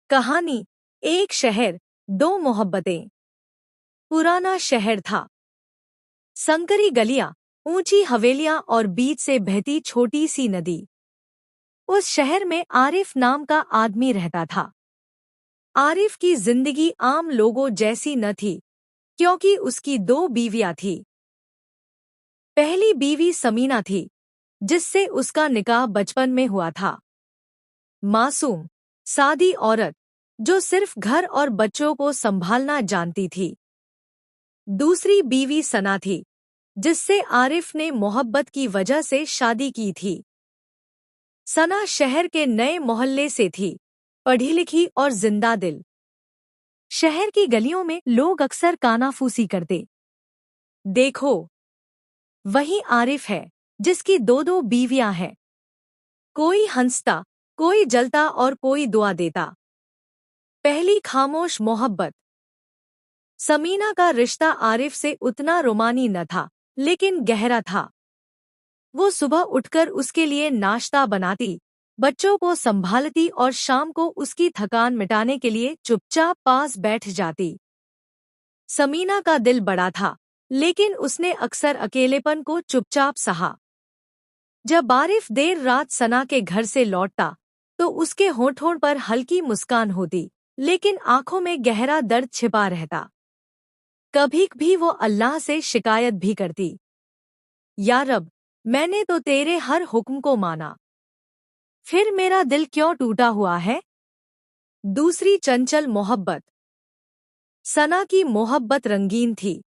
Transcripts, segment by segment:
कहानी। एक शहर, दो मोहब्बतें। पुराना शहर था। संकरी गलियां, ऊंची हवेलियां और बीच से बहती छोटी सी नदी। उस शहर में आरिफ नाम का आदमी रहता था। आरिफ की जिंदगी आम लोगों जैसी न थी, क्योंकि उसकी दो बीवियां थी। पहली बीवी समीना थी, जिससे उसका निकाह बचपन में हुआ था। मासूम, सादी औरत, जो सिर्फ घर और बच्चों को संभालना जानती थी। दूसरी बीवी सना थी, जिससे आरिफ ने मोहब्बत की वजह से शादी की थी। सना शहर के नए मोहल्ले से थी, पढ़ी लिखी और जिंदा दिल। शहर की गलियों में लोग अक्सर कानाफूसी करते। देखो, वही आरिफ है, जिसकी दो दो बीवियां हैं। कोई हंसता, कोई जलता और कोई दुआ देता। पहली खामोश मोहब्बत। समीना का रिश्ता आरिफ से उतना रोमानी न था, लेकिन गहरा था। वो सुबह उठकर उसके लिए नाश्ता बनाती, बच्चों को संभालती और शाम को उसकी थकान मिटाने के लिए चुपचाप पास बैठ जाती। समीना का दिल बड़ा था, लेकिन उसने अक्सर अकेलेपन को चुपचाप सहा। जब आरिफ देर रात सना के घर से लौटता, तो उसके होठों पर हल्की मुस्कान होती, लेकिन आंखों में गहरा दर्द छिपा रहता। कभी भी वो अल्लाह से शिकायत भी करती, या रब, मैंने तो तेरे हर हुक्म को माना, फिर मेरा दिल क्यों टूटा हुआ है। दूसरी चंचल मोहब्बत। सना की मोहब्बत रंगीन थी।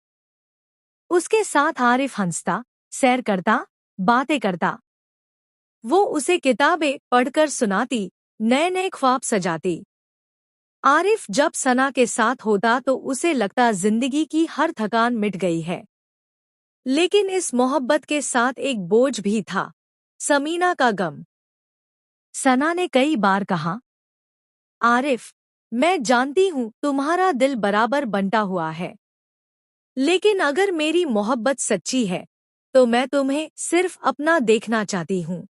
उसके साथ आरिफ हंसता, सैर करता, बातें करता। वो उसे किताबें पढ़कर सुनाती, नए नए ख्वाब सजाती। आरिफ जब सना के साथ होता तो उसे लगता जिंदगी की हर थकान मिट गई है। लेकिन इस मोहब्बत के साथ एक बोझ भी था, समीना का गम। सना ने कई बार कहा, आरिफ, मैं जानती हूँ तुम्हारा दिल बराबर बंटा हुआ है, लेकिन अगर मेरी मोहब्बत सच्ची है, तो मैं तुम्हें सिर्फ अपना देखना चाहती हूँ।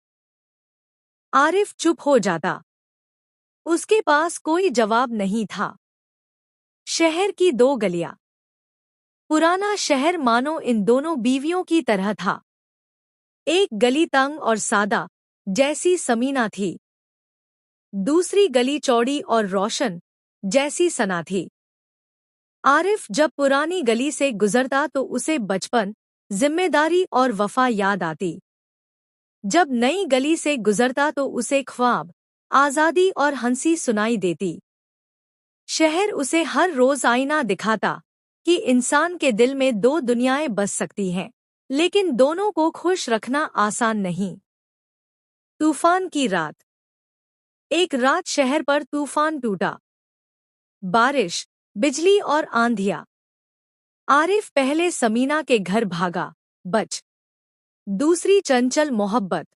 आरिफ चुप हो जाता। उसके पास कोई जवाब नहीं था। शहर की दो गलियां। पुराना शहर मानो इन दोनों बीवियों की तरह था। एक गली तंग और सादा, जैसी समीना थी। दूसरी गली चौड़ी और रोशन, जैसी सना थी। आरिफ जब पुरानी गली से गुजरता तो उसे बचपन, जिम्मेदारी और वफा याद आती। जब नई गली से गुजरता तो उसे ख्वाब, आजादी और हंसी सुनाई देती। शहर उसे हर रोज आईना दिखाता कि इंसान के दिल में दो दुनियाएं बस सकती हैं, लेकिन दोनों को खुश रखना आसान नहीं। तूफान की रात। एक रात शहर पर तूफान टूटा। बारिश, बिजली और आंधियां। आरिफ पहले समीना के घर भागा, बच। दूसरी चंचल मोहब्बत।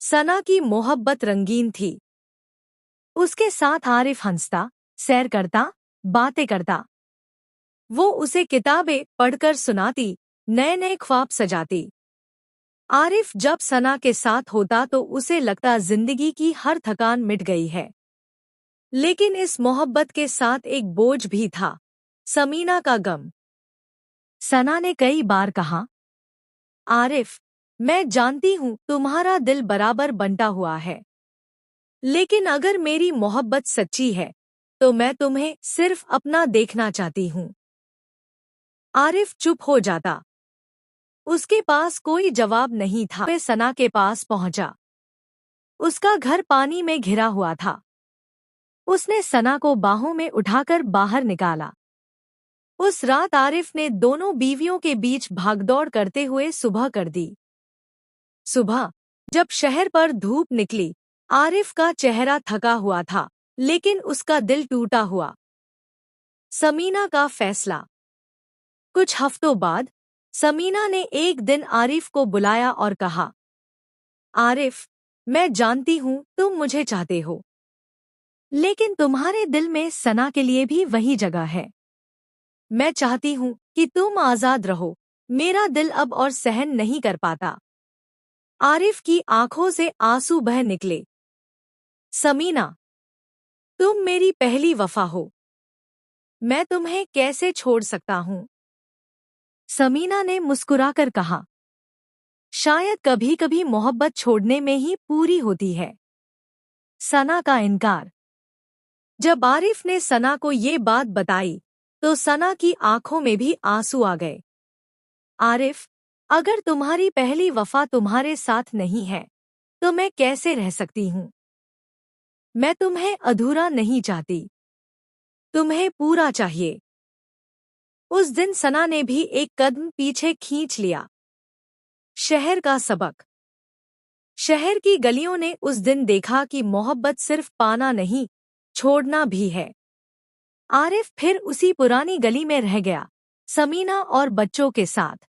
सना की मोहब्बत रंगीन थी। उसके साथ आरिफ हंसता, सैर करता, बातें करता। वो उसे किताबें पढ़कर सुनाती, नए नए ख्वाब सजाती। आरिफ जब सना के साथ होता तो उसे लगता जिंदगी की हर थकान मिट गई है। लेकिन इस मोहब्बत के साथ एक बोझ भी था, समीना का गम। सना ने कई बार कहा, आरिफ, मैं जानती हूँ तुम्हारा दिल बराबर बंटा हुआ है, लेकिन अगर मेरी मोहब्बत सच्ची है, तो मैं तुम्हें सिर्फ अपना देखना चाहती हूँ। आरिफ चुप हो जाता। उसके पास कोई जवाब नहीं था। वह सना के पास पहुंचा। उसका घर पानी में घिरा हुआ था। उसने सना को बाहों में उठाकर बाहर निकाला। उस रात आरिफ ने दोनों बीवियों के बीच भागदौड़ करते हुए सुबह कर दी। सुबह, जब शहर पर धूप निकली, आरिफ का चेहरा थका हुआ था, लेकिन उसका दिल टूटा हुआ। समीना का फैसला। कुछ हफ्तों बाद, समीना ने एक दिन आरिफ को बुलाया और कहा, आरिफ, मैं जानती हूँ तुम मुझे चाहते हो, लेकिन तुम्हारे दिल में सना के लिए भी वही जगह है। मैं चाहती हूँ कि तुम आजाद रहो, मेरा दिल अब और सहन नहीं कर पाता। आरिफ की आंखों से आंसू बह निकले। समीना, तुम मेरी पहली वफा हो। मैं तुम्हें कैसे छोड़ सकता हूँ? समीना ने मुस्कुराकर कहा। शायद कभी कभी मोहब्बत छोड़ने में ही पूरी होती है। सना का इनकार। जब आरिफ ने सना को ये बात बताई तो सना की आंखों में भी आंसू आ गए। आरिफ, अगर तुम्हारी पहली वफा तुम्हारे साथ नहीं है तो मैं कैसे रह सकती हूँ? मैं तुम्हें अधूरा नहीं चाहती, तुम्हें पूरा चाहिए। उस दिन सना ने भी एक कदम पीछे खींच लिया। शहर का सबक। शहर की गलियों ने उस दिन देखा कि मोहब्बत सिर्फ पाना नहीं, छोड़ना भी है। आरिफ फिर उसी पुरानी गली में रह गया, समीना और बच्चों के साथ।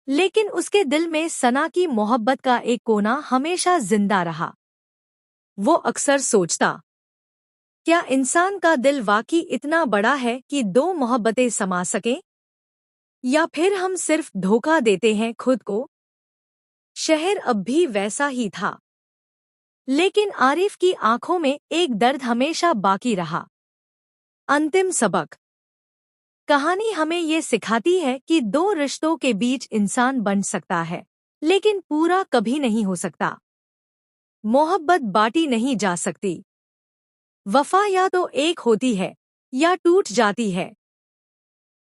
लेकिन उसके दिल में सना की मोहब्बत का एक कोना हमेशा जिंदा रहा। वो अक्सर सोचता, क्या इंसान का दिल वाकई इतना बड़ा है कि दो मोहब्बतें समा सकें? या फिर हम सिर्फ धोखा देते हैं खुद को? शहर अब भी वैसा ही था, लेकिन आरिफ की आंखों में एक दर्द हमेशा बाकी रहा। अंतिम सबक। कहानी हमें ये सिखाती है कि दो रिश्तों के बीच इंसान बन सकता है, लेकिन पूरा कभी नहीं हो सकता। मोहब्बत बांटी नहीं जा सकती। वफा या तो एक होती है या टूट जाती है।